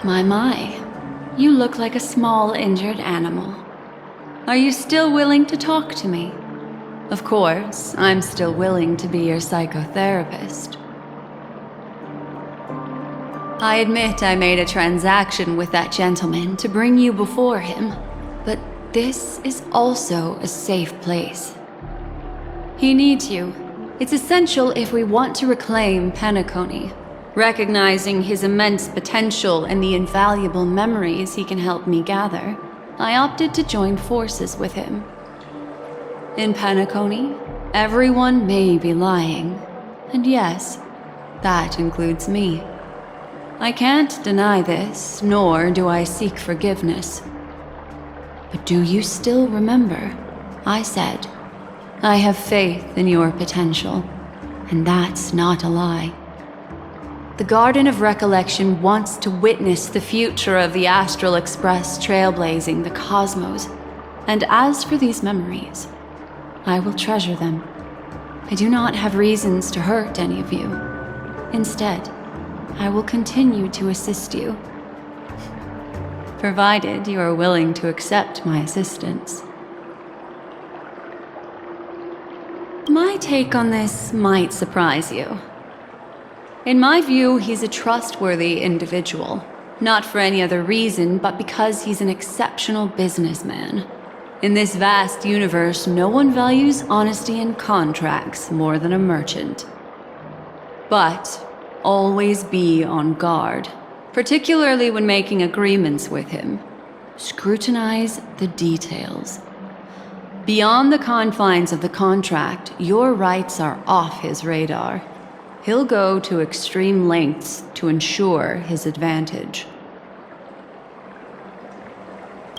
My. You look like a small injured animal. Are you still willing to talk to me? Of course, I'm still willing to be your psychotherapist. I admit I made a transaction with that gentleman to bring you before him, but this is also a safe place. He needs you. It's essential if we want to reclaim Penacony. Recognizing his immense potential and the invaluable memories he can help me gather, I opted to join forces with him. In Penacony, everyone may be lying, and yes, that includes me. I can't deny this, nor do I seek forgiveness. But do you still remember? I said, I have faith in your potential, and that's not a lie. The Garden of Recollection wants to witness the future of the Astral Express trailblazing the cosmos. And as for these memories, I will treasure them. I do not have reasons to hurt any of you. Instead, I will continue to assist you. Provided you are willing to accept my assistance. My take on this might surprise you. In my view, he's a trustworthy individual. Not for any other reason, but because he's an exceptional businessman. In this vast universe, no one values honesty in contracts more than a merchant. But always be on guard, particularly when making agreements with him. Scrutinize the details. Beyond the confines of the contract, your rights are off his radar. He'll go to extreme lengths to ensure his advantage.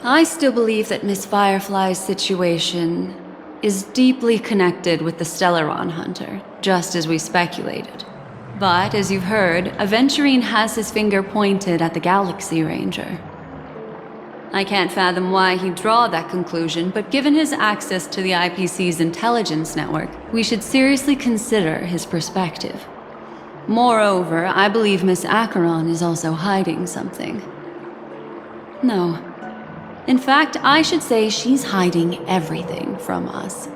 I still believe that Miss Firefly's situation is deeply connected with the Stellaron Hunter, just as we speculated. But, as you've heard, Aventurine has his finger pointed at the Galaxy Ranger. I can't fathom why he'd draw that conclusion, but given his access to the IPC's intelligence network, we should seriously consider his perspective. Moreover, I believe Miss Acheron is also hiding something. No. In fact, I should say she's hiding everything from us.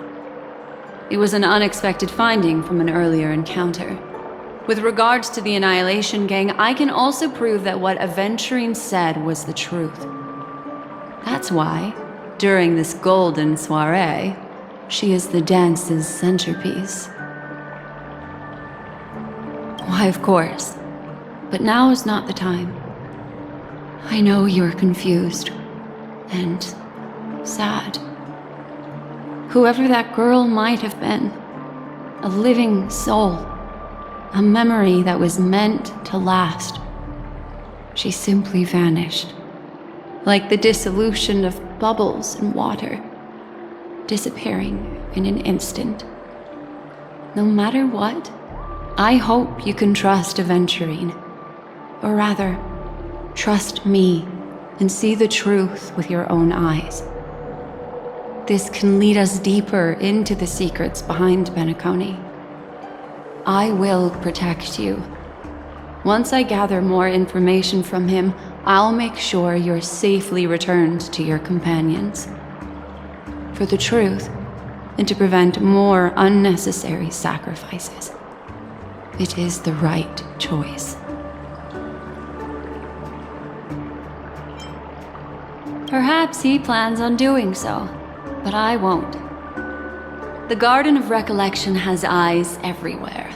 It was an unexpected finding from an earlier encounter. With regards to the Annihilation Gang, I can also prove that what Aventurine said was the truth. That's why, during this golden soiree, she is the dance's centerpiece. Why, of course. But now is not the time. I know you're confused. And sad. Whoever that girl might have been. A living soul. A memory that was meant to last. She simply vanished. Like the dissolution of bubbles in water. Disappearing in an instant. No matter what, I hope you can trust Aventurine. Or rather, trust me and see the truth with your own eyes. This can lead us deeper into the secrets behind Penacony. I will protect you. Once I gather more information from him, I'll make sure you're safely returned to your companions. For the truth, and to prevent more unnecessary sacrifices. It is the right choice. Perhaps he plans on doing so, but I won't. The Garden of Recollection has eyes everywhere.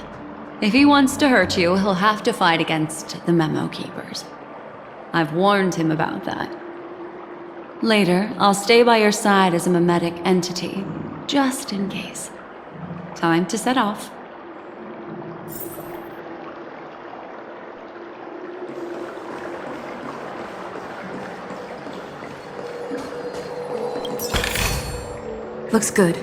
If he wants to hurt you, he'll have to fight against the Memo Keepers. I've warned him about that. Later, I'll stay by your side as a mimetic entity, just in case. Time to set off. Looks good.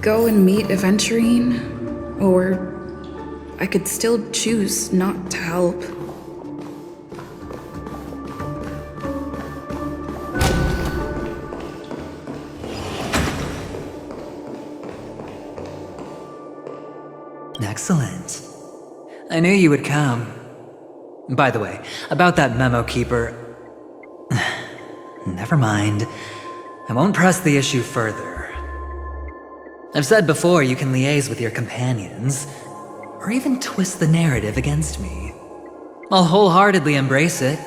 go and meet Aventurine, or I could still choose not to help. Excellent. I knew you would come. By the way, about that memo keeper... Never mind. I won't press the issue further. I've said before you can liaise with your companions, or even twist the narrative against me. I'll wholeheartedly embrace it.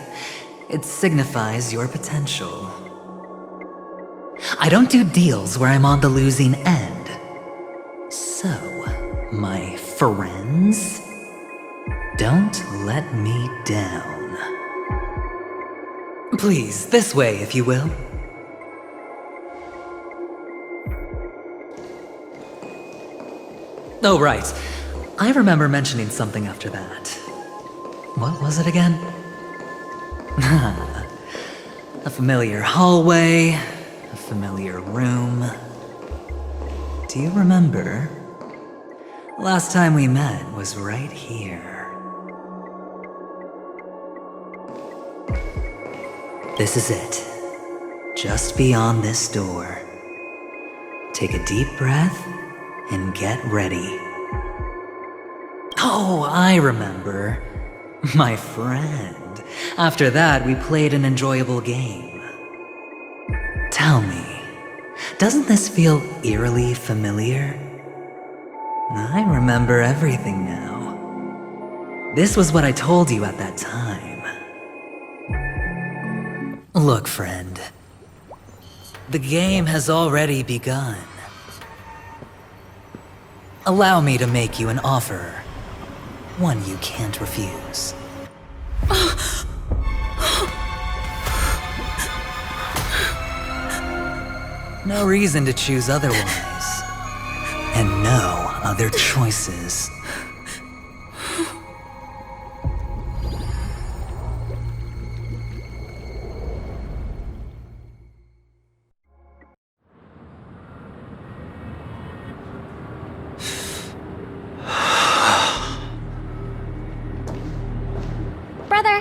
It signifies your potential. I don't do deals where I'm on the losing end. So, my friends, don't let me down. Please, this way, if you will. Oh, right. I remember mentioning something after that. What was it again? A familiar hallway, a familiar room. Do you remember? Last time we met was right here. This is it. Just beyond this door. Take a deep breath and get ready. Oh, I remember. My friend. After that, we played an enjoyable game. Tell me, doesn't this feel eerily familiar? I remember everything now. This was what I told you at that time. Look, friend. The game has already begun. Allow me to make you an offer. One you can't refuse. No reason to choose otherwise. And no other choices. Brother,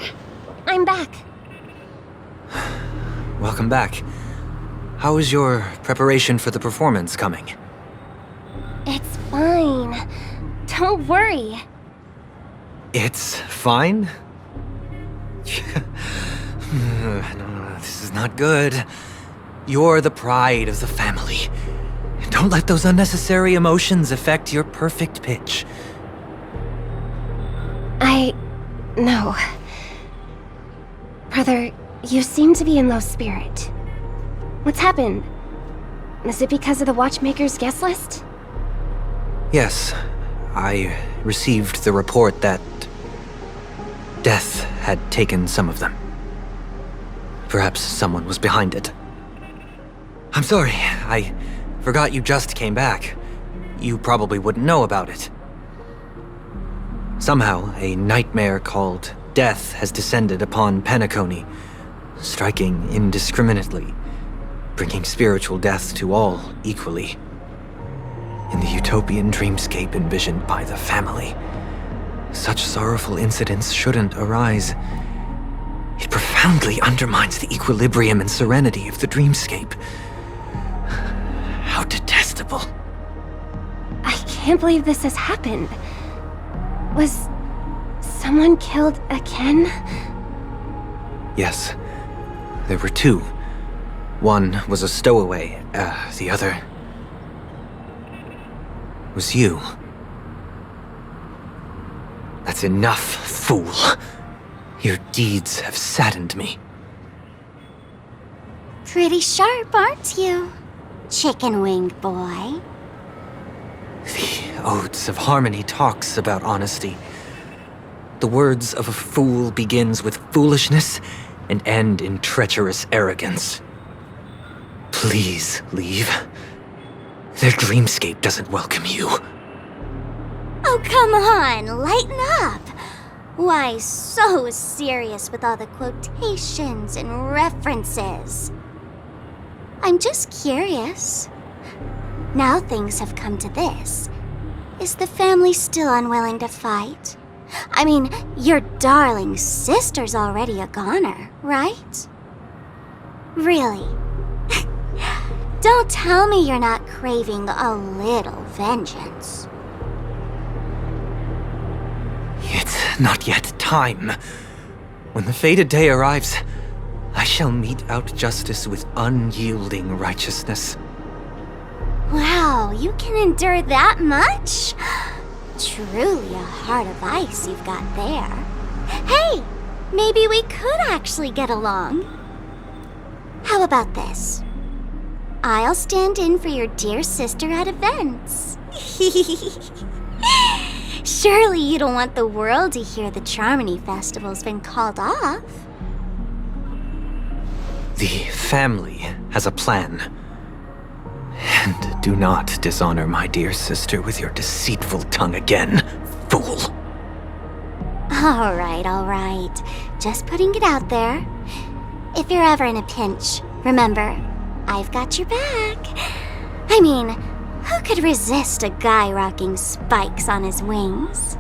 I'm back. Welcome back. How is your preparation for the performance coming? It's fine. Don't worry. It's fine? No, this is not good. You're the pride of the family. Don't let those unnecessary emotions affect your perfect pitch. No. Brother, you seem to be in low spirit. What's happened? Is it because of the Watchmaker's guest list? Yes, I received the report that death had taken some of them. Perhaps someone was behind it. I'm sorry, I forgot you just came back. You probably wouldn't know about it. Somehow, a nightmare called Death has descended upon Penacony, striking indiscriminately, bringing spiritual death to all equally. In the utopian dreamscape envisioned by the family, such sorrowful incidents shouldn't arise. It profoundly undermines the equilibrium and serenity of the dreamscape. How detestable. I can't believe this has happened. Was someone killed again? Yes, there were two. One was a stowaway, the other was you. That's enough, fool. Your deeds have saddened me. Pretty sharp, aren't you, chicken-winged boy? The Odes of Harmony talks about honesty. The words of a fool begins with foolishness and end in treacherous arrogance. Please leave. Their dreamscape doesn't welcome you. Oh, come on, lighten up. Why so serious with all the quotations and references? I'm just curious. Now things have come to this. Is the family still unwilling to fight? I mean, your darling sister's already a goner, right? Really? Don't tell me you're not craving a little vengeance. It's not yet time. When the fated day arrives, I shall mete out justice with unyielding righteousness. Wow, you can endure that much? Truly a heart of ice you've got there. Hey, maybe we could actually get along. How about this? I'll stand in for your dear sister at events. Surely you don't want the world to hear the Charmony Festival's been called off. The family has a plan. And do not dishonor my dear sister with your deceitful tongue again, fool. All right. Just putting it out there. If you're ever in a pinch, remember, I've got your back. I mean, who could resist a guy rocking spikes on his wings?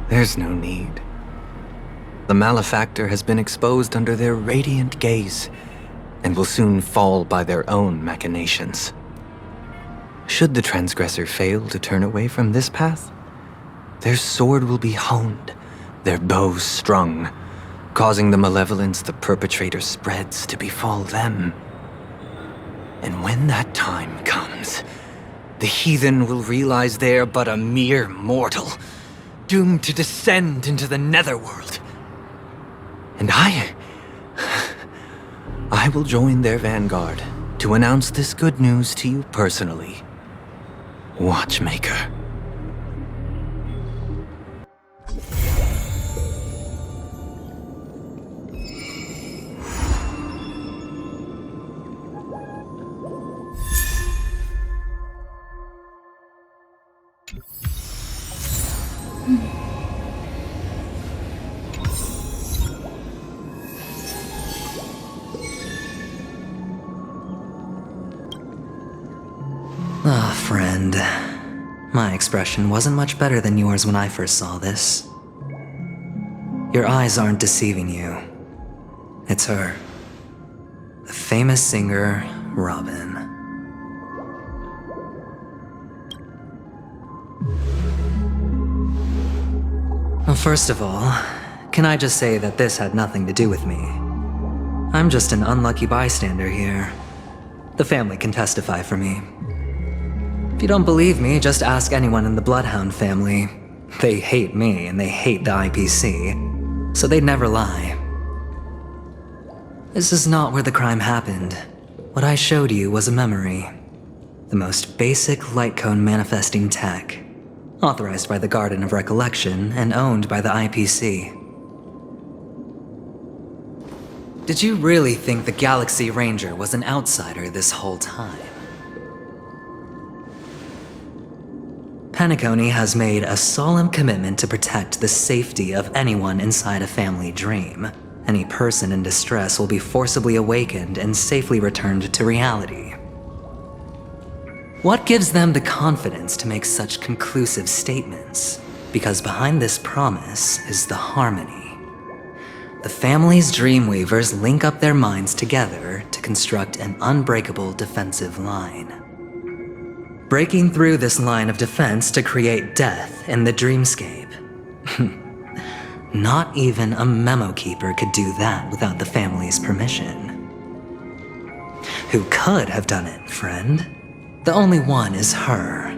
There's no need. The malefactor has been exposed under their radiant gaze, and will soon fall by their own machinations. Should the transgressor fail to turn away from this path, their sword will be honed, their bow strung, causing the malevolence the perpetrator spreads to befall them. And when that time comes, the heathen will realize they're but a mere mortal, doomed to descend into the netherworld. And I will join their vanguard to announce this good news to you personally, Watchmaker. Ah, friend. My expression wasn't much better than yours when I first saw this. Your eyes aren't deceiving you. It's her. The famous singer, Robin. Well, first of all, can I just say that this had nothing to do with me? I'm just an unlucky bystander here. The family can testify for me. If you don't believe me, just ask anyone in the Bloodhound family. They hate me and they hate the IPC, so they'd never lie. This is not where the crime happened. What I showed you was a memory. The most basic light cone manifesting tech, authorized by the Garden of Recollection and owned by the IPC. Did you really think the Galaxy Ranger was an outsider this whole time? Penacony has made a solemn commitment to protect the safety of anyone inside a family dream. Any person in distress will be forcibly awakened and safely returned to reality. What gives them the confidence to make such conclusive statements? Because behind this promise is the harmony. The family's Dreamweavers link up their minds together to construct an unbreakable defensive line. Breaking through this line of defense to create death in the dreamscape. Not even a memo keeper could do that without the family's permission. Who could have done it, friend? The only one is her.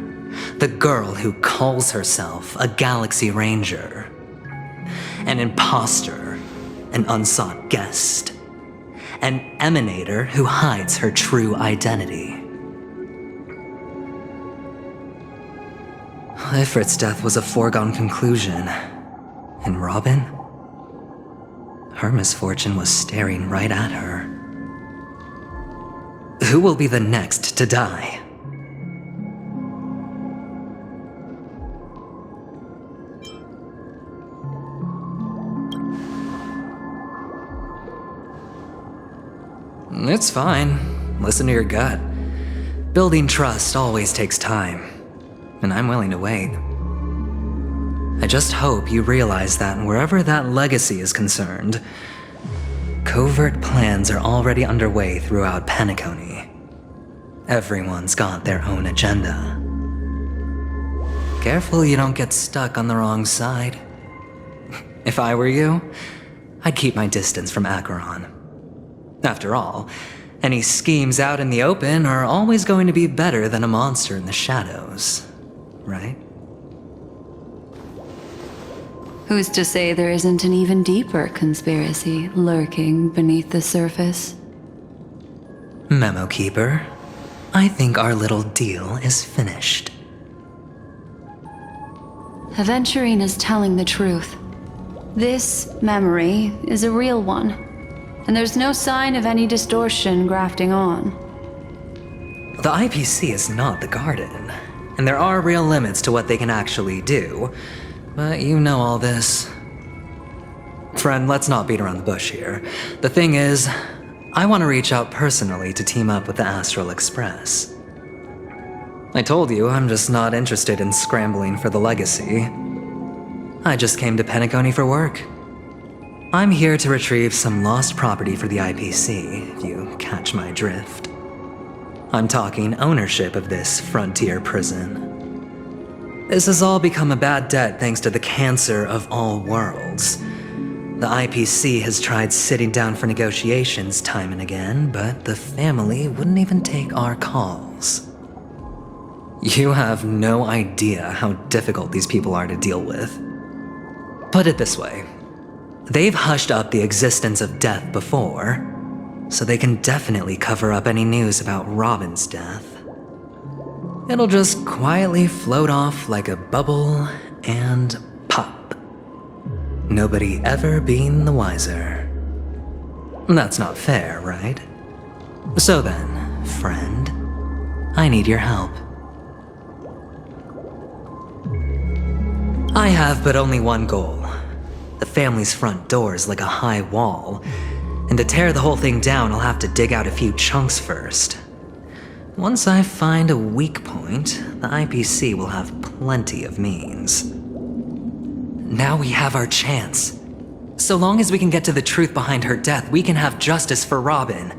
The girl who calls herself a Galaxy Ranger. An imposter, an unsought guest. An emanator who hides her true identity. Ifrit's death was a foregone conclusion. And Robin? Her misfortune was staring right at her. Who will be the next to die? It's fine. Listen to your gut. Building trust always takes time, and I'm willing to wait. I just hope you realize that wherever that legacy is concerned, covert plans are already underway throughout Penacony. Everyone's got their own agenda. Careful you don't get stuck on the wrong side. If I were you, I'd keep my distance from Acheron. After all, any schemes out in the open are always going to be better than a monster in the shadows, right? Who's to say there isn't an even deeper conspiracy lurking beneath the surface? Memo Keeper, I think our little deal is finished. Aventurine is telling the truth. This memory is a real one, and there's no sign of any distortion grafting on. The IPC is not the Garden, and there are real limits to what they can actually do, but you know all this. Friend, let's not beat around the bush here. The thing is, I want to reach out personally to team up with the Astral Express. I told you I'm just not interested in scrambling for the legacy. I just came to Penacony for work. I'm here to retrieve some lost property for the IPC, if you catch my drift. I'm talking ownership of this frontier prison. This has all become a bad debt thanks to the cancer of all worlds. The IPC has tried sitting down for negotiations time and again, but the family wouldn't even take our calls. You have no idea how difficult these people are to deal with. Put it this way. They've hushed up the existence of death before, so they can definitely cover up any news about Robin's death. It'll just quietly float off like a bubble and pop. Nobody ever being the wiser. That's not fair, right? So then, friend, I need your help. I have but only one goal. The family's front door is like a high wall, and to tear the whole thing down, I'll have to dig out a few chunks first. Once I find a weak point, the IPC will have plenty of means. Now we have our chance. So long as we can get to the truth behind her death, we can have justice for Robin,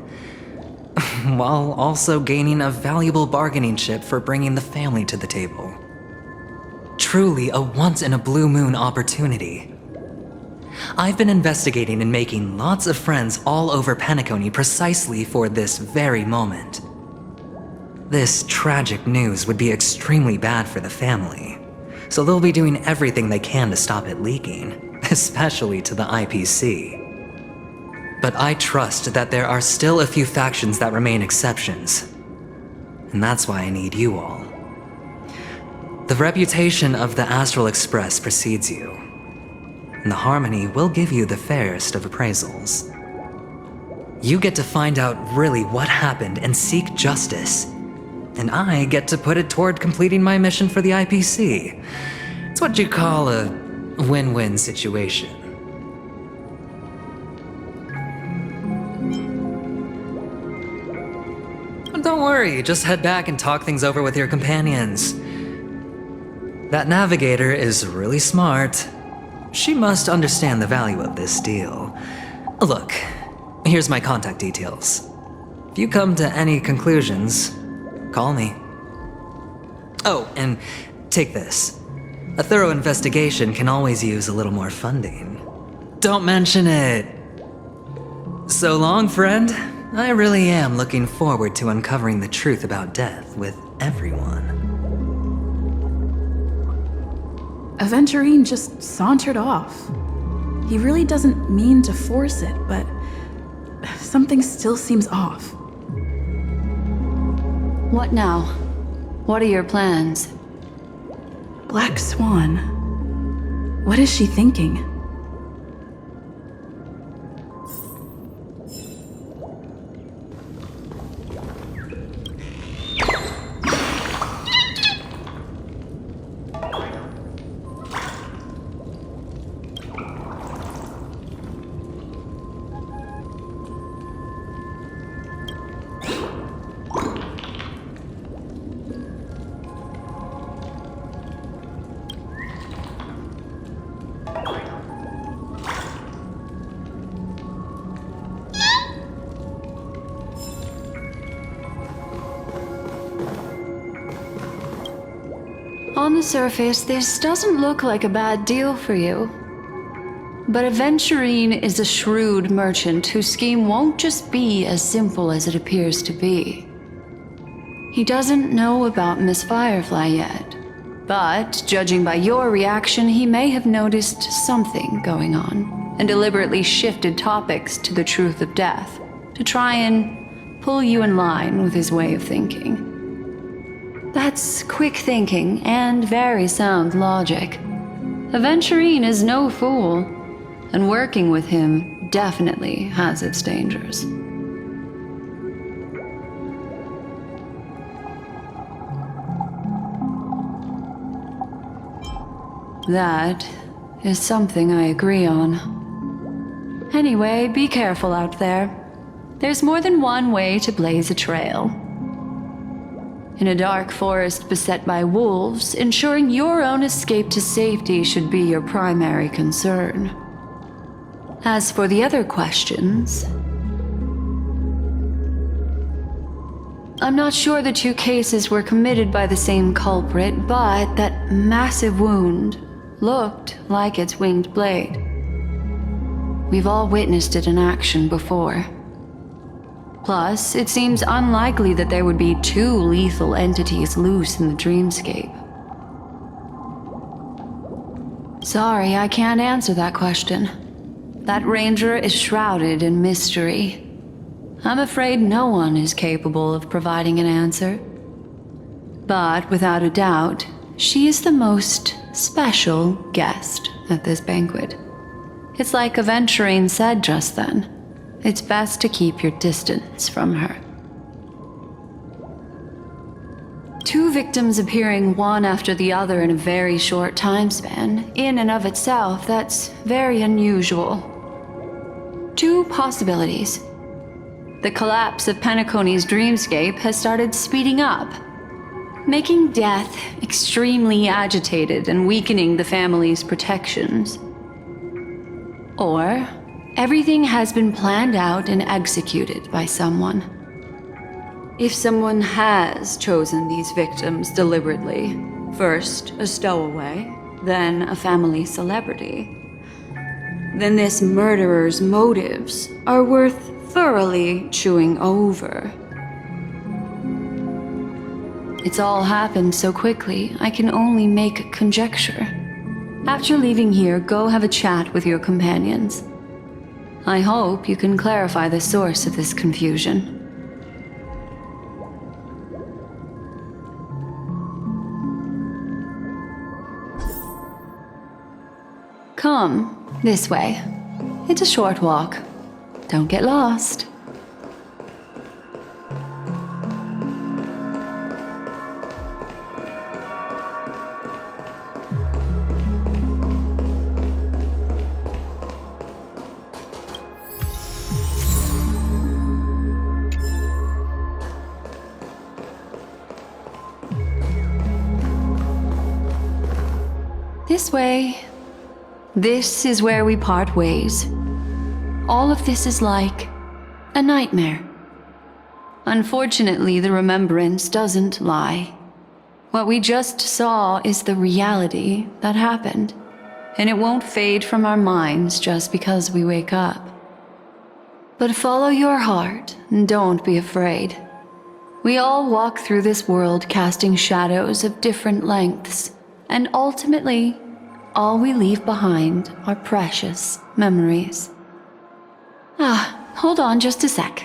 while also gaining a valuable bargaining chip for bringing the family to the table. Truly a once-in-a-blue-moon opportunity. I've been investigating and making lots of friends all over Penacony precisely for this very moment. This tragic news would be extremely bad for the family, so they'll be doing everything they can to stop it leaking, especially to the IPC. But I trust that there are still a few factions that remain exceptions, and that's why I need you all. The reputation of the Astral Express precedes you, and the Harmony will give you the fairest of appraisals. You get to find out really what happened and seek justice, and I get to put it toward completing my mission for the IPC. It's what you call a win-win situation. Don't worry, just head back and talk things over with your companions. That navigator is really smart. She must understand the value of this deal. Look, here's my contact details. If you come to any conclusions, call me. Oh, and take this. A thorough investigation can always use a little more funding. Don't mention it. So long, friend. I really am looking forward to uncovering the truth about death with everyone. Aventurine just sauntered off. He really doesn't mean to force it, but something still seems off. What now? What are your plans? Black Swan. What is she thinking? On the surface, this doesn't look like a bad deal for you. But Aventurine is a shrewd merchant whose scheme won't just be as simple as it appears to be. He doesn't know about Miss Firefly yet, but judging by your reaction, he may have noticed something going on and deliberately shifted topics to the truth of death to try and pull you in line with his way of thinking. That's quick thinking and very sound logic. Aventurine is no fool, and working with him definitely has its dangers. That is something I agree on. Anyway, be careful out there. There's more than one way to blaze a trail. In a dark forest beset by wolves, ensuring your own escape to safety should be your primary concern. As for the other questions, I'm not sure the two cases were committed by the same culprit, but that massive wound looked like its winged blade. We've all witnessed it in action before. Plus, it seems unlikely that there would be two lethal entities loose in the dreamscape. Sorry, I can't answer that question. That ranger is shrouded in mystery. I'm afraid no one is capable of providing an answer. But without a doubt, she is the most special guest at this banquet. It's like Aventurine said just then. It's best to keep your distance from her. Two victims appearing one after the other in a very short time span, in and of itself, that's very unusual. Two possibilities. The collapse of Penacony's dreamscape has started speeding up, making death extremely agitated and weakening the family's protections. Or everything has been planned out and executed by someone. If someone has chosen these victims deliberately, first a stowaway, then a family celebrity, then this murderer's motives are worth thoroughly chewing over. It's all happened so quickly, I can only make conjecture. After leaving here, go have a chat with your companions. I hope you can clarify the source of this confusion. Come, this way. It's a short walk. Don't get lost. This way. This is where we part ways. All of this is like a nightmare. Unfortunately, the remembrance doesn't lie. What we just saw is the reality that happened, and it won't fade from our minds just because we wake up. But follow your heart and don't be afraid. We all walk through this world casting shadows of different lengths, and ultimately, all we leave behind are precious memories. Hold on just a sec.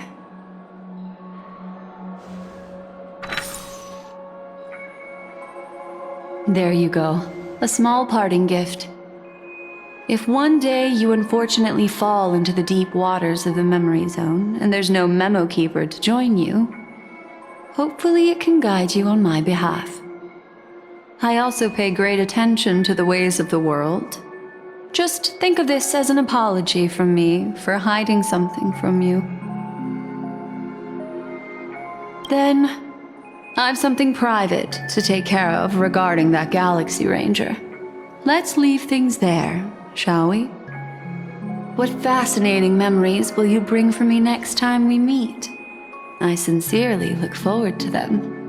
There you go, a small parting gift. If one day you unfortunately fall into the deep waters of the memory zone and there's no memo keeper to join you, hopefully it can guide you on my behalf. I also pay great attention to the ways of the world. Just think of this as an apology from me for hiding something from you. Then, I've something private to take care of regarding that Galaxy Ranger. Let's leave things there, shall we? What fascinating memories will you bring for me next time we meet? I sincerely look forward to them.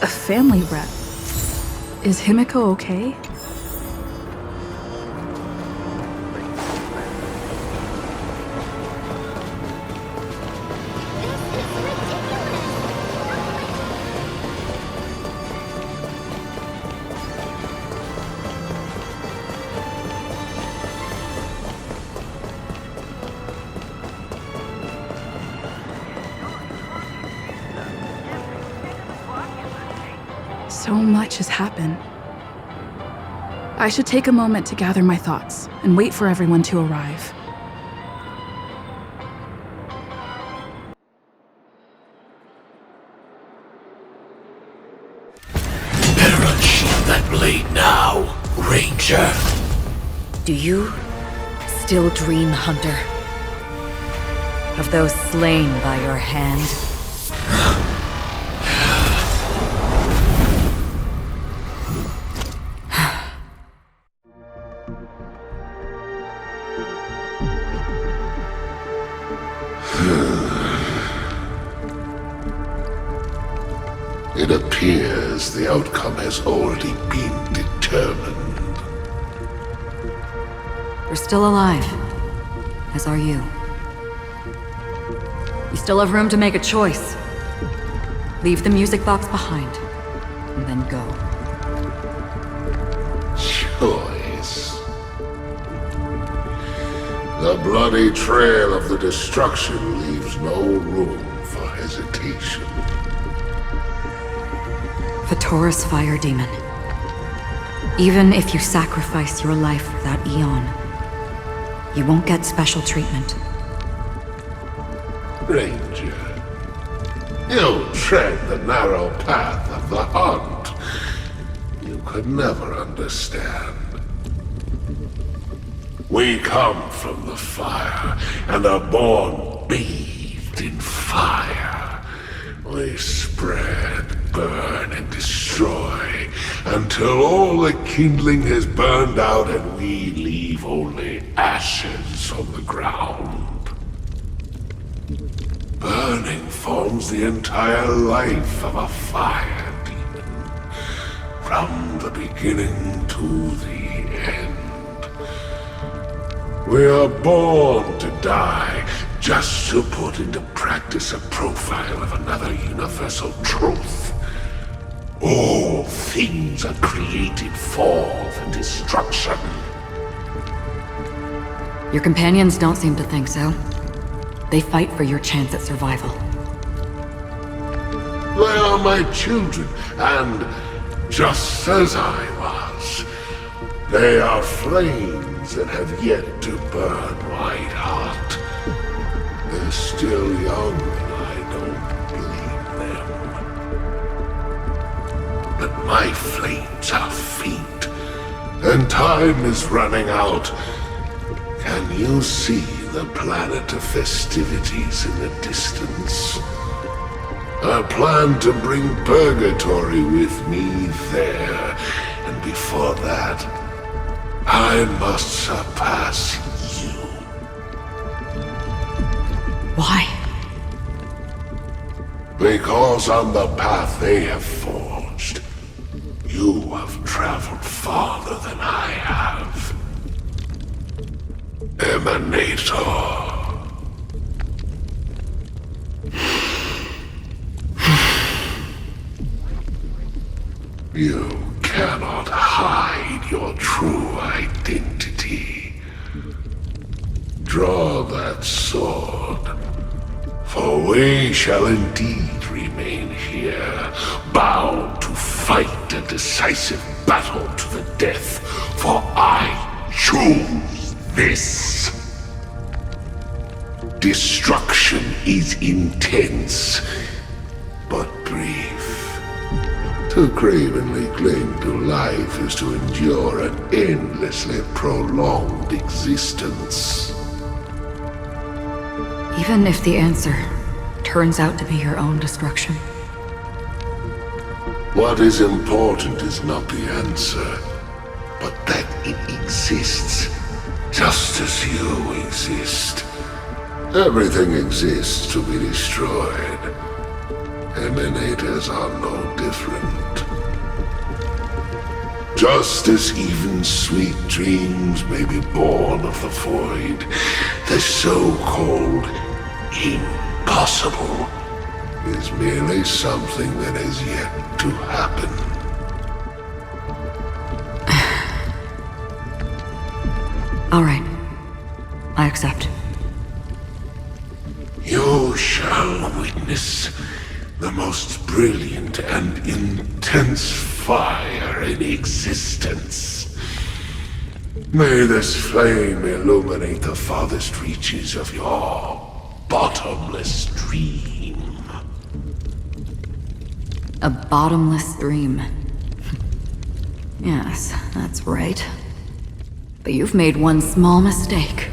A family rep. Is Himiko okay? So much has happened. I should take a moment to gather my thoughts and wait for everyone to arrive. Better unsheath that blade now, Ranger. Do you still dream, Hunter? Of those slain by your hand? It appears the outcome has already been determined. You're still alive, as are you. You still have room to make a choice. Leave the music box behind, and then go. Choice. The bloody trail of the destruction leaves no room for hesitation. The Taurus Fire Demon. Even if you sacrifice your life for that Eon, you won't get special treatment. Ranger, you tread the narrow path of the hunt. You could never understand. We come from the fire, and are born bathed in fire. We spread, burn, and destroy, until all the kindling has burned out and we leave only ashes on the ground. Burning forms the entire life of a fire demon, from the beginning to the end. We are born to die, just to put into practice a profile of another universal truth. All things are created for the destruction. Your companions don't seem to think so. They fight for your chance at survival. They are my children, and just as I was, they are flames that have yet to burn white hot. They're still young, and I don't blame them. But my flames are faint, and time is running out. Can you see the planet of festivities in the distance? I plan to bring Purgatory with me there, and before that, I must surpass you. Why? Because on the path they have forged, you have traveled farther than I have. Emanator. You cannot hide your true identity. Draw that sword, for we shall indeed remain here, bound to fight a decisive battle to the death, for I choose this. Destruction is intense, but brief. To cravenly cling to life is to endure an endlessly prolonged existence. Even if the answer turns out to be your own destruction? What is important is not the answer, but that it exists, just as you exist. Everything exists to be destroyed. Emanators are no different. Just as even sweet dreams may be born of the void, the so-called impossible is merely something that has yet to happen. All right. I accept. You shall witness the most brilliant and intense fire in existence. May this flame illuminate the farthest reaches of your bottomless dream. A bottomless dream. Yes, that's right. But you've made one small mistake.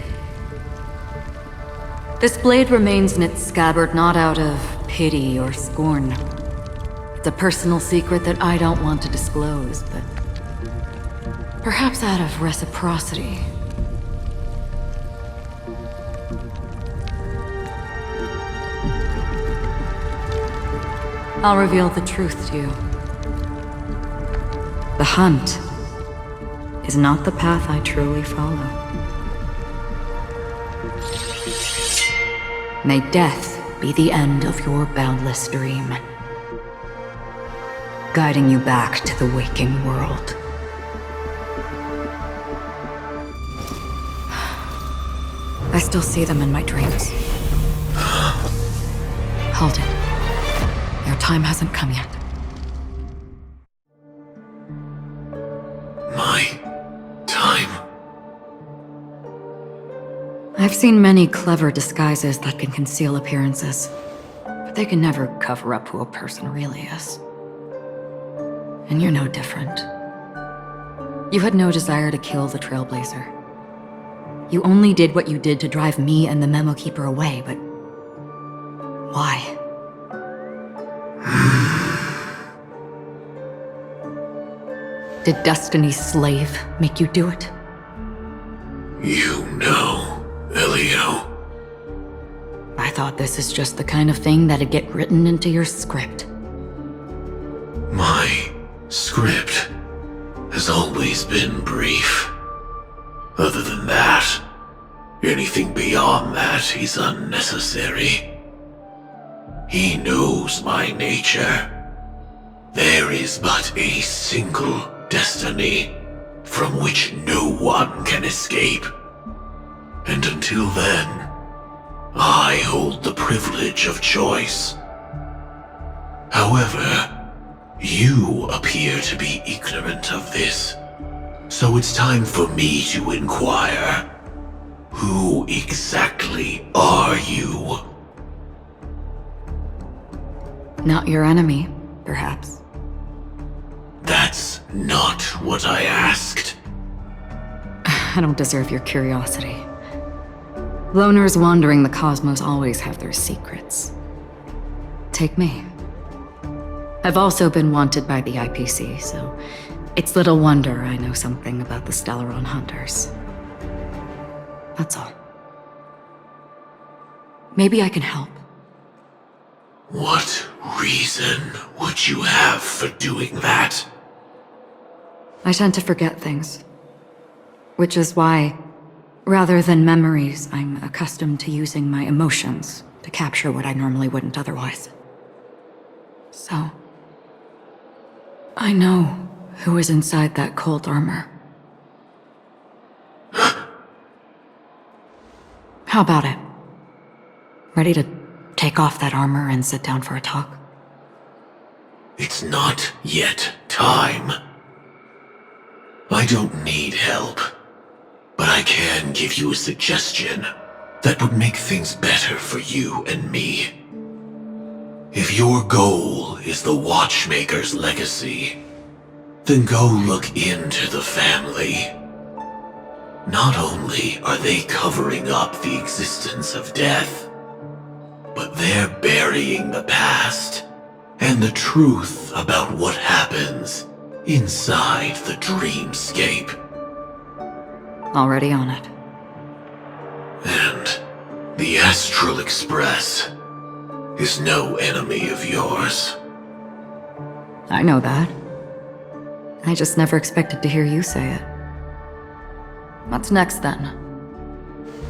This blade remains in its scabbard not out of pity or scorn. It's a personal secret that I don't want to disclose, but perhaps out of reciprocity. I'll reveal the truth to you. The hunt is not the path I truly follow. May death be the end of your boundless dream, guiding you back to the waking world. I still see them in my dreams. Hold it. Your time hasn't come yet. My time? I've seen many clever disguises that can conceal appearances, but they can never cover up who a person really is. And you're no different. You had no desire to kill the Trailblazer. You only did what you did to drive me and the Memo Keeper away, but why? Did Destiny's slave make you do it? You know, Elio. I thought this is just the kind of thing that'd get written into your script. My script has always been brief. Other than that, anything beyond that is unnecessary. He knows my nature. There is but a single destiny from which no one can escape. And until then, I hold the privilege of choice. However, you appear to be ignorant of this, so it's time for me to inquire. Who exactly are you? Not your enemy, perhaps. That's not what I asked. I don't deserve your curiosity. Loners wandering the cosmos always have their secrets. Take me. I've also been wanted by the IPC, so it's little wonder I know something about the Stellaron Hunters. That's all. Maybe I can help. What reason would you have for doing that? I tend to forget things. Which is why, rather than memories, I'm accustomed to using my emotions to capture what I normally wouldn't otherwise. So, I know who is inside that cold armor. How about it? Ready to take off that armor and sit down for a talk? It's not yet time. I don't need help, but I can give you a suggestion that would make things better for you and me. If your goal is the Watchmaker's legacy, then go look into the family. Not only are they covering up the existence of death, but they're burying the past and the truth about what happens inside the dreamscape. Already on it. And the Astral Express is no enemy of yours. I know that. I just never expected to hear you say it. What's next, then?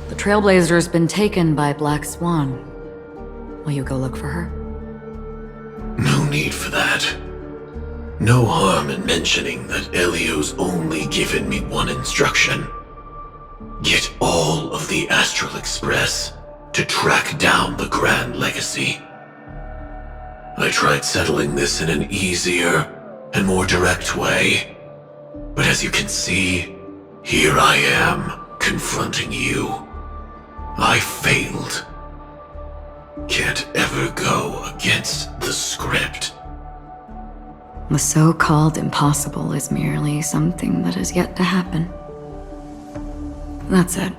The Trailblazer's been taken by Black Swan. Will you go look for her? No need for that. No harm in mentioning that Elio's only given me one instruction. Get all of the Astral Express to track down the Grand Legacy. I tried settling this in an easier and more direct way, but as you can see, here I am, confronting you. I failed. Can't ever go against the script. The so-called impossible is merely something that has yet to happen. That's it.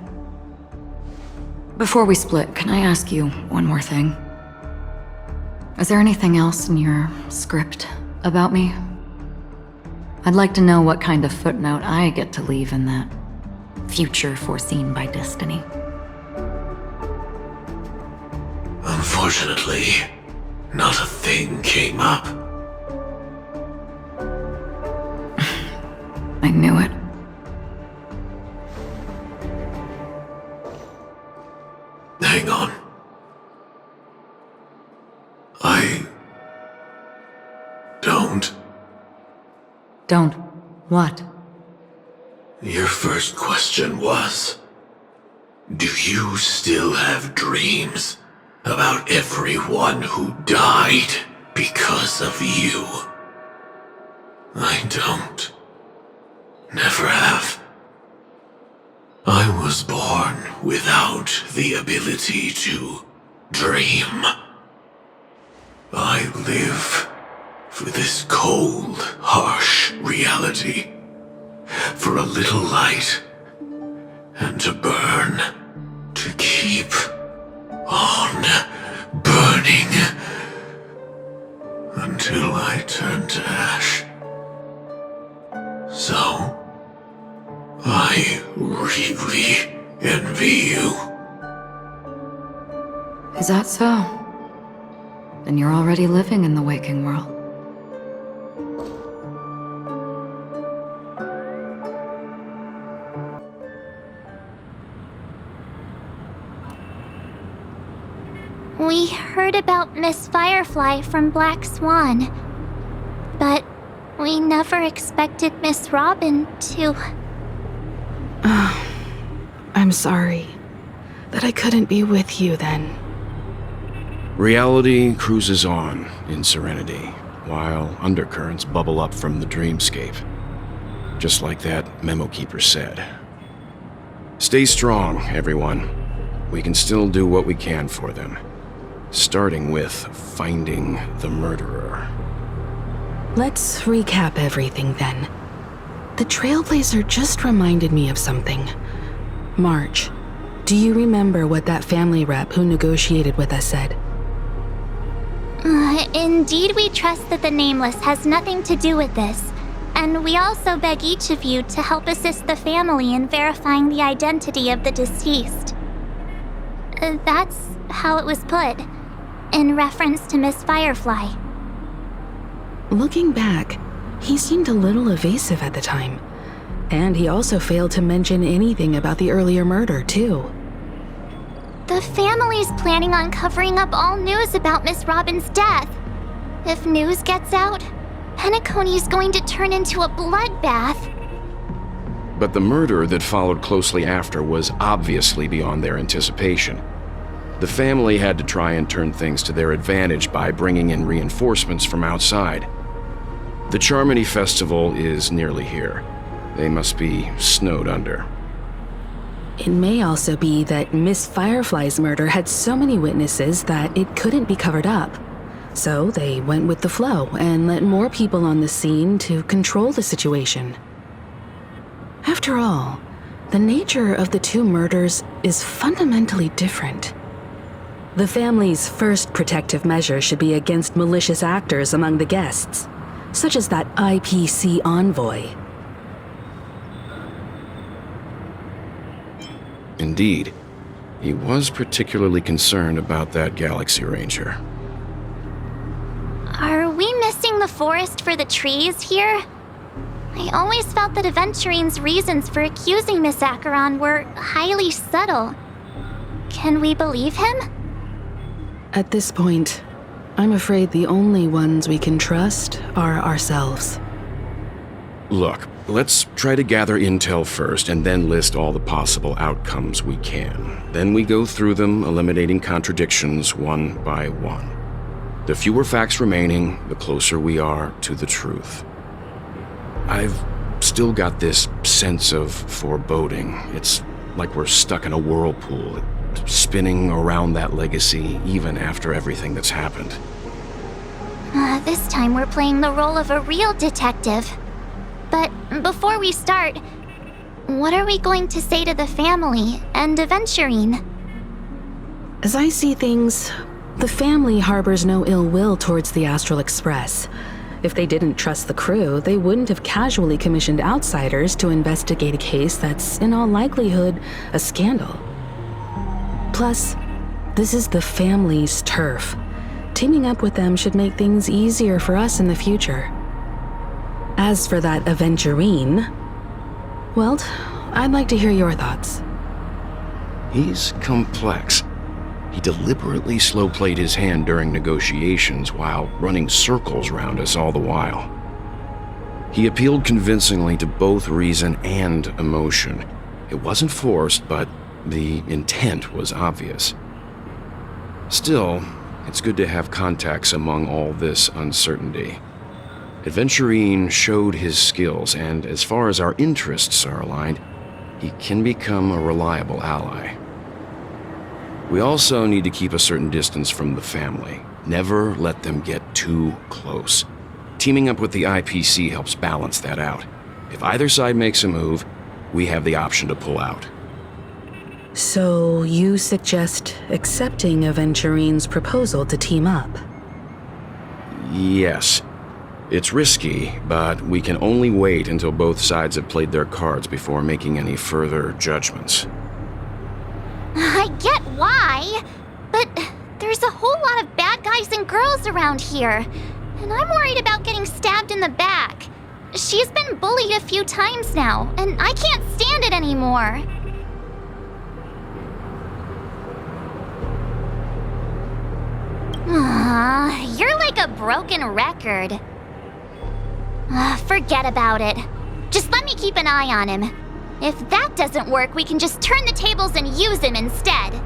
Before we split, can I ask you one more thing? Is there anything else in your script about me? I'd like to know what kind of footnote I get to leave in that future foreseen by destiny. Unfortunately, not a thing came up. I knew it. Hang on. I don't. Don't what? Your first question was, do you still have dreams about everyone who died because of you? I don't. Never have. I was born without the ability to dream. I live for this cold, harsh reality. For a little light, and to burn, to keep on burning, until I turn to ash. So, I really envy you. Is that so? Then you're already living in the waking world. We heard about Miss Firefly from Black Swan, but we never expected Miss Robin to... I'm sorry that I couldn't be with you then. Reality cruises on in serenity, while undercurrents bubble up from the dreamscape. Just like that memo keeper said. Stay strong, everyone. We can still do what we can for them. Starting with finding the murderer. Let's recap everything then. The Trailblazer just reminded me of something. March, do you remember what that family rep who negotiated with us said? Indeed, we trust that the Nameless has nothing to do with this, and we also beg each of you to help assist the family in verifying the identity of the deceased. That's how it was put, in reference to Miss Firefly. Looking back, he seemed a little evasive at the time, and he also failed to mention anything about the earlier murder, too. The family's planning on covering up all news about Miss Robin's death. If news gets out, Penacony's going to turn into a bloodbath. But the murder that followed closely after was obviously beyond their anticipation. The family had to try and turn things to their advantage by bringing in reinforcements from outside. The Charmony Festival is nearly here. They must be snowed under. It may also be that Miss Firefly's murder had so many witnesses that it couldn't be covered up. So they went with the flow and let more people on the scene to control the situation. After all, the nature of the two murders is fundamentally different. The family's first protective measure should be against malicious actors among the guests, such as that IPC envoy. Indeed. He was particularly concerned about that Galaxy Ranger. Are we missing the forest for the trees here? I always felt that Aventurine's reasons for accusing Miss Acheron were highly subtle. Can we believe him? At this point, I'm afraid the only ones we can trust are ourselves. Look, let's try to gather intel first and then list all the possible outcomes we can. Then we go through them, eliminating contradictions one by one. The fewer facts remaining, the closer we are to the truth. I've still got this sense of foreboding. It's like we're stuck in a whirlpool, spinning around that legacy even after everything that's happened. This time we're playing the role of a real detective. But before we start, what are we going to say to the family and Aventurine? As I see things, the family harbors no ill will towards the Astral Express. If they didn't trust the crew, they wouldn't have casually commissioned outsiders to investigate a case that's, in all likelihood, a scandal. Plus, this is the family's turf. Teaming up with them should make things easier for us in the future. As for that Aventurine, well, I'd like to hear your thoughts. He's complex. He deliberately slow-played his hand during negotiations while running circles around us all the while. He appealed convincingly to both reason and emotion. It wasn't forced, but the intent was obvious. Still, it's good to have contacts among all this uncertainty. Aventurine showed his skills, and as far as our interests are aligned, he can become a reliable ally. We also need to keep a certain distance from the family. Never let them get too close. Teaming up with the IPC helps balance that out. If either side makes a move, we have the option to pull out. So you suggest accepting Aventurine's proposal to team up? Yes. It's risky, but we can only wait until both sides have played their cards before making any further judgments. I get why, but there's a whole lot of bad guys and girls around here, and I'm worried about getting stabbed in the back. She's been bullied a few times now, and I can't stand it anymore. You're like a broken record. Forget about it. Just let me keep an eye on him. If that doesn't work, we can just turn the tables and use him instead.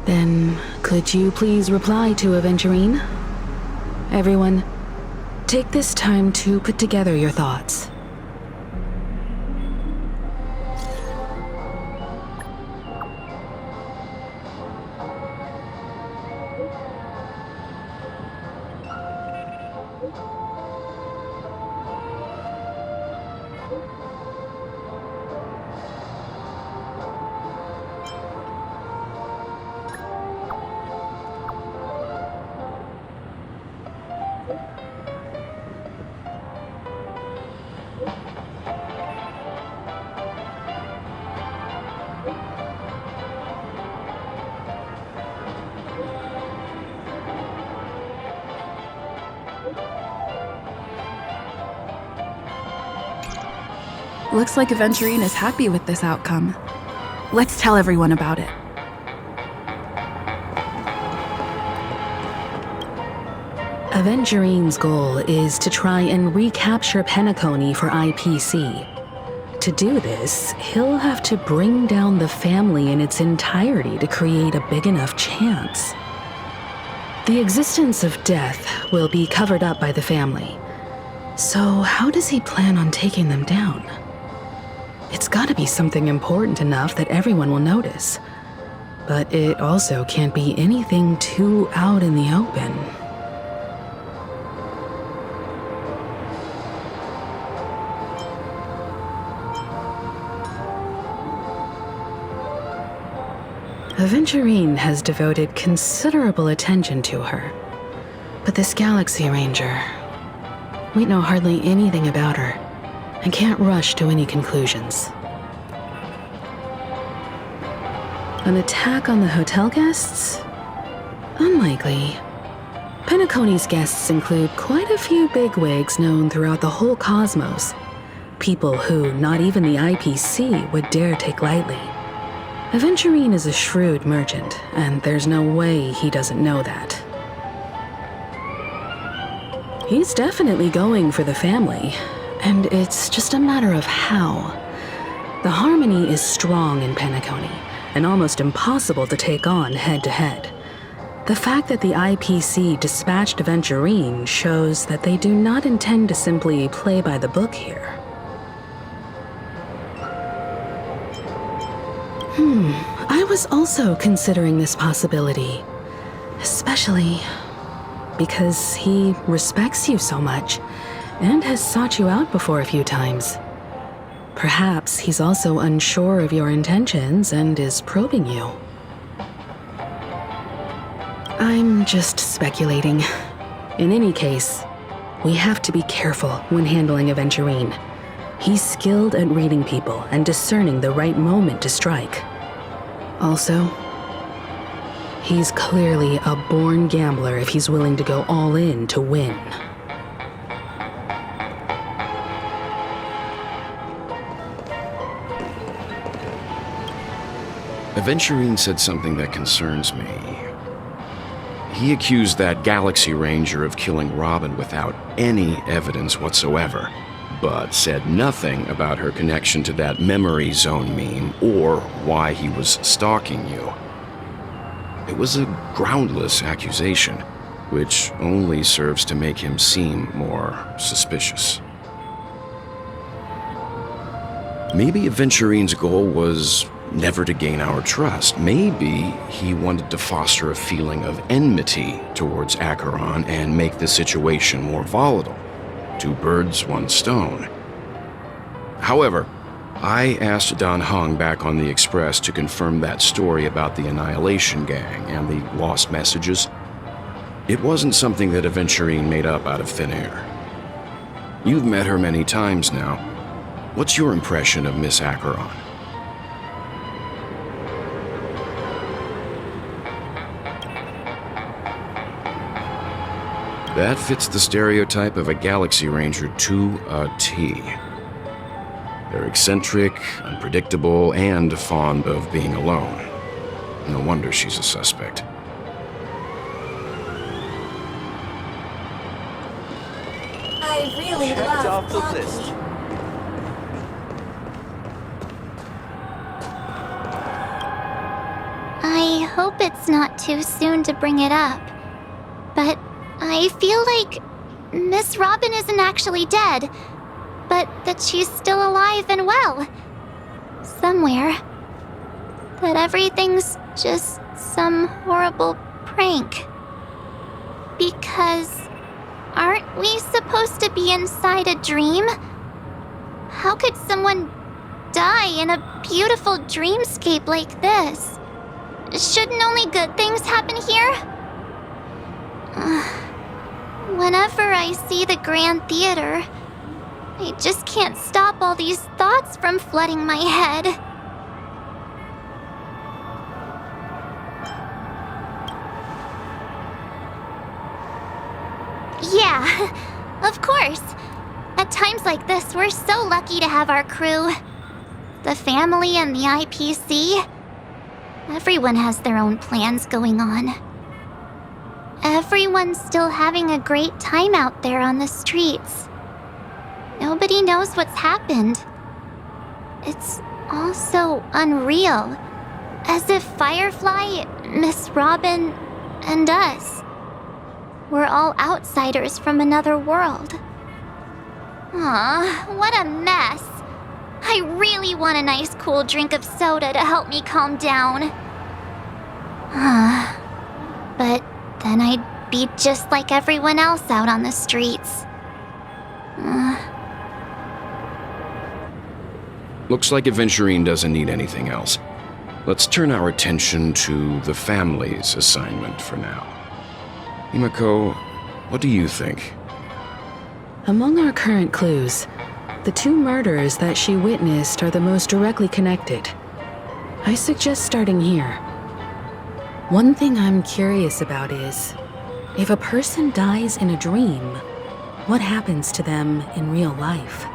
Then, could you please reply to Aventurine? Everyone, take this time to put together your thoughts. Looks like Aventurine is happy with this outcome. Let's tell everyone about it. Aventurine's goal is to try and recapture Penacony for IPC. To do this, he'll have to bring down the family in its entirety to create a big enough chance. The existence of death will be covered up by the family. So how does he plan on taking them down? It's gotta be something important enough that everyone will notice. But it also can't be anything too out in the open. Aventurine has devoted considerable attention to her. But this Galaxy Ranger, we know hardly anything about her and can't rush to any conclusions. An attack on the hotel guests? Unlikely. Penacony's guests include quite a few bigwigs known throughout the whole cosmos. People who not even the IPC would dare take lightly. Aventurine is a shrewd merchant, and there's no way he doesn't know that. He's definitely going for the family, and it's just a matter of how. The harmony is strong in Penacony, and almost impossible to take on head-to-head. The fact that the IPC dispatched Aventurine shows that they do not intend to simply play by the book here. I was also considering this possibility, especially because he respects you so much and has sought you out before a few times. Perhaps he's also unsure of your intentions and is probing you. I'm just speculating. In any case, we have to be careful when handling Aventurine. He's skilled at reading people and discerning the right moment to strike. Also, he's clearly a born gambler if he's willing to go all in to win. Aventurine said something that concerns me. He accused that Galaxy Ranger of killing Robin without any evidence whatsoever, but said nothing about her connection to that memory zone meme or why he was stalking you. It was a groundless accusation, which only serves to make him seem more suspicious. Maybe Aventurine's goal was never to gain our trust. Maybe he wanted to foster a feeling of enmity towards Acheron and make the situation more volatile. 2 birds, 1 stone. However, I asked Dan Heng back on the Express to confirm that story about the Annihilation Gang and the lost messages. It wasn't something that Aventurine made up out of thin air. You've met her many times now. What's your impression of Miss Acheron? That fits the stereotype of a Galaxy Ranger to a T. They're eccentric, unpredictable, and fond of being alone. No wonder she's a suspect. I really love coffee. I hope it's not too soon to bring it up, but I feel like Miss Robin isn't actually dead, but that she's still alive and well. Somewhere. That everything's just some horrible prank. Because aren't we supposed to be inside a dream? How could someone die in a beautiful dreamscape like this? Shouldn't only good things happen here? Whenever I see the Grand Theater, I just can't stop all these thoughts from flooding my head. Yeah, of course. At times like this, we're so lucky to have our crew. The family and the IPC. Everyone has their own plans going on. Everyone's still having a great time out there on the streets. Nobody knows what's happened. It's all so unreal. As if Firefly, Miss Robin, and us were all outsiders from another world. Aw, what a mess. I really want a nice cool drink of soda to help me calm down. But then I'd be just like everyone else out on the streets. Looks like Aventurine doesn't need anything else. Let's turn our attention to the family's assignment for now. Himiko, what do you think? Among our current clues, the 2 murders that she witnessed are the most directly connected. I suggest starting here. One thing I'm curious about is, if a person dies in a dream, what happens to them in real life?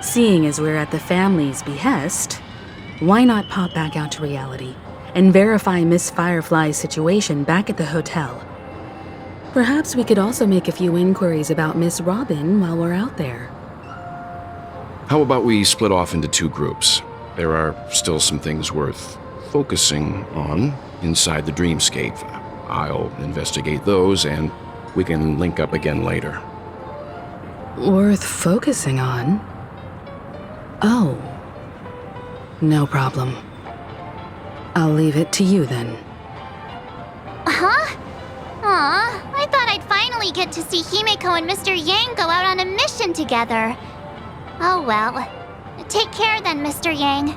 Seeing as we're at the family's behest, why not pop back out to reality and verify Miss Firefly's situation back at the hotel? Perhaps we could also make a few inquiries about Miss Robin while we're out there. How about we split off into 2 groups? There are still some things worth focusing on inside the dreamscape. I'll investigate those, and we can link up again later. Worth focusing on? Oh. No problem. I'll leave it to you then. Huh? Aw, I thought I'd finally get to see Himiko and Mr. Yang go out on a mission together. Oh well. Take care then, Mr. Yang.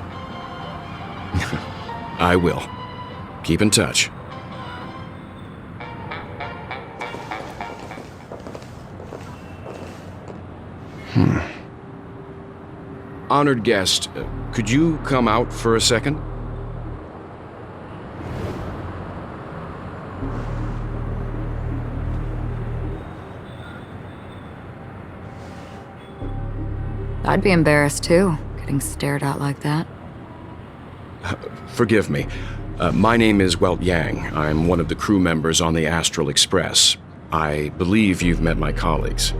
I will. Keep in touch. Honored guest, could you come out for a second? I'd be embarrassed too, getting stared at like that. Forgive me. My name is Welt Yang. I'm one of the crew members on the Astral Express. I believe you've met my colleagues.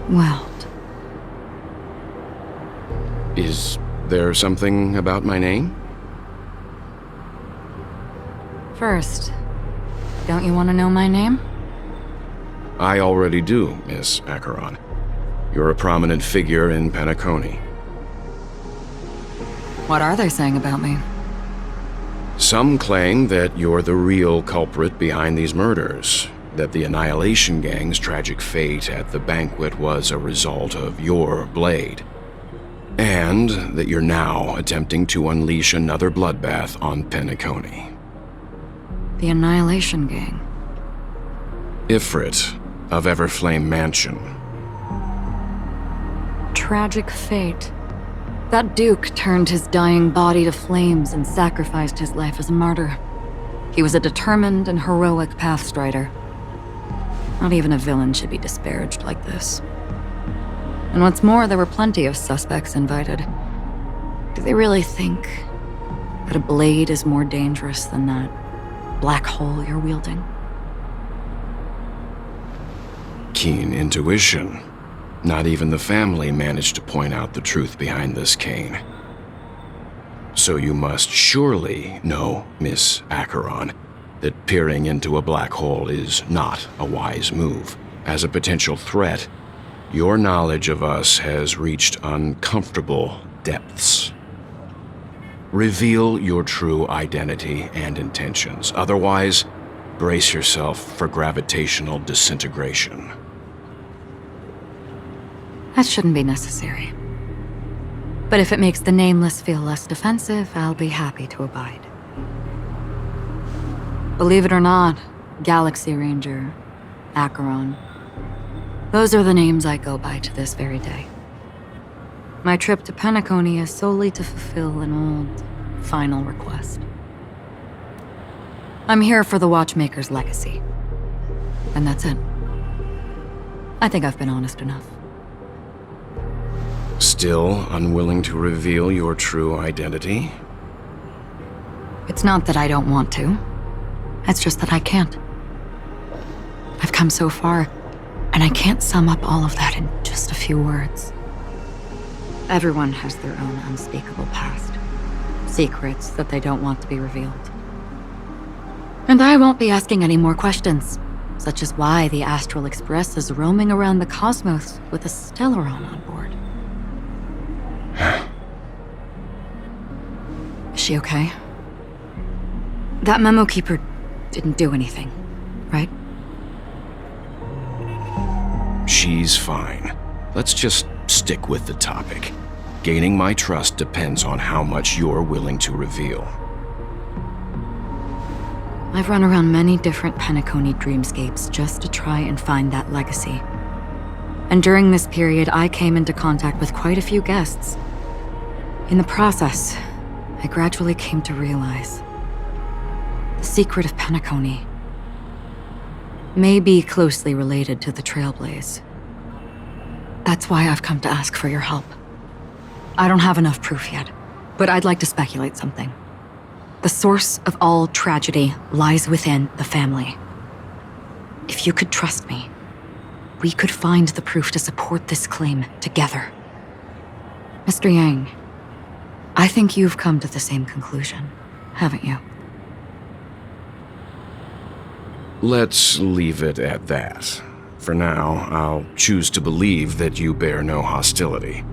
Welt. Is there something about my name? First, don't you want to know my name? I already do, Miss Acheron. You're a prominent figure in Penacony. What are they saying about me? Some claim that you're the real culprit behind these murders, that the Annihilation Gang's tragic fate at the banquet was a result of your blade, and that you're now attempting to unleash another bloodbath on Penacony. The Annihilation Gang. Ifrit of Everflame Mansion. Tragic fate. That Duke turned his dying body to flames and sacrificed his life as a martyr. He was a determined and heroic pathstrider. Not even a villain should be disparaged like this. And what's more, there were plenty of suspects invited. Do they really think that a blade is more dangerous than that black hole you're wielding? Keen intuition. Not even the family managed to point out the truth behind this cane. So you must surely know, Miss Acheron, that peering into a black hole is not a wise move. As a potential threat, your knowledge of us has reached uncomfortable depths. Reveal your true identity and intentions. Otherwise, brace yourself for gravitational disintegration. That shouldn't be necessary. But if it makes the Nameless feel less defensive, I'll be happy to abide. Believe it or not, Galaxy Ranger, Acheron, those are the names I go by to this very day. My trip to Penacony is solely to fulfill an old, final request. I'm here for the Watchmaker's legacy. And that's it. I think I've been honest enough. Still unwilling to reveal your true identity? It's not that I don't want to. It's just that I can't. I've come so far, and I can't sum up all of that in just a few words. Everyone has their own unspeakable past. Secrets that they don't want to be revealed. And I won't be asking any more questions, such as why the Astral Express is roaming around the cosmos with a Stellaron on board. Is she okay? That memo keeper didn't do anything, right? She's fine. Let's just stick with the topic. Gaining my trust depends on how much you're willing to reveal. I've run around many different Penacony dreamscapes just to try and find that legacy. And during this period, I came into contact with quite a few guests. In the process, I gradually came to realize the secret of Penacony may be closely related to the Trailblaze. That's why I've come to ask for your help. I don't have enough proof yet, but I'd like to speculate something. The source of all tragedy lies within the family. If you could trust me, we could find the proof to support this claim together. Mr. Yang, I think you've come to the same conclusion, haven't you? Let's leave it at that. For now, I'll choose to believe that you bear no hostility.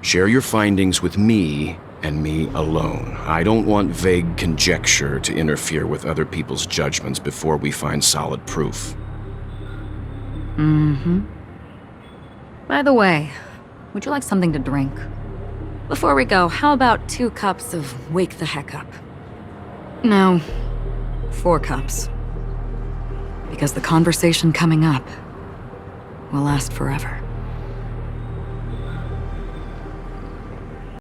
Share your findings with me and me alone. I don't want vague conjecture to interfere with other people's judgments before we find solid proof. By the way, would you like something to drink? Before we go, how about 2 cups of Wake the Heck Up? No, 4 cups. Because the conversation coming up will last forever.